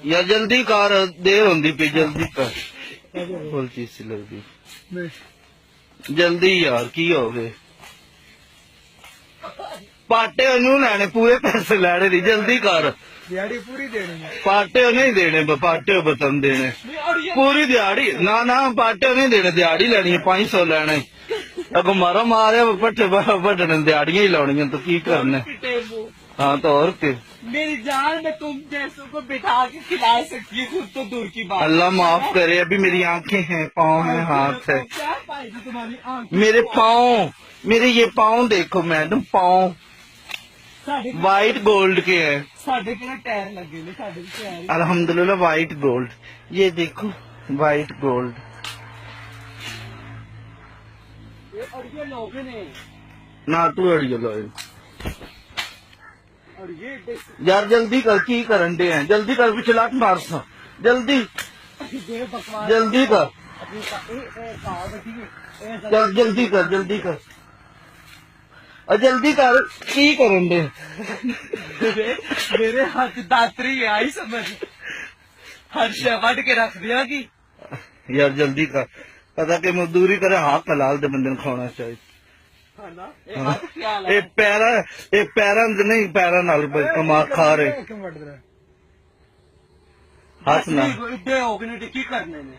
यार जल्दी कर, देर होंदी पई, जल्दी कर। फुल चीज सी लगदी, जल्दी यार, की हो गए? पाटे नहीं लैने, पूरे पैसे लैने नहीं, जल्दी कर। दिहाड़ी पूरी देनी है। पाटे नहीं देने, पाटे बतन देने पूरी दिहाड़ी ना ना, पाटे नहीं देने, दिहाड़ी लेनी है 500 लेने। अगो मारो मारे पट्टे बटने दिहाड़ियां ही लानियां, तो की करना? हाँ तो और के मेरी जान में तुम जैसों को बिठा के खिला सकती है, खुद तो दूर की बात। अल्लाह माफ करे, अभी मेरी आंखें हैं, पाँव हैं, हाथ है। क्या पाएगी तुम्हारी आंखें? मेरे पाँव, मेरे ये पाँव देखो मैडम, पाँव वाइट गोल्ड के हैं। साढ़े के टायर लगे ने, साढ़े टायर अल्हम्दुलिल्लाह वाइट गोल्ड, ये देखो वाइट गोल्ड। और ये लोग ने ना तू अड़ियो लो और ये यार, जल्दी कर, की करन दे हैं, जल्दी कर, पिछला मार जल्दी, बकवास जल्दी कर, अपनी चल जल्दी कर, जल्दी कर, और जल्दी कर, की करन दे? मेरे हाथ दातरी है, आई समझ, हर शे वट के रख दिया की। यार जल्दी कर, पता कि मजदूरी करे, हाथ हलाल दे बंदे खाना चाहिए। पैरा नहीं, पैरा नाल कमा खा रहे हाथ ना हो गए की करने ने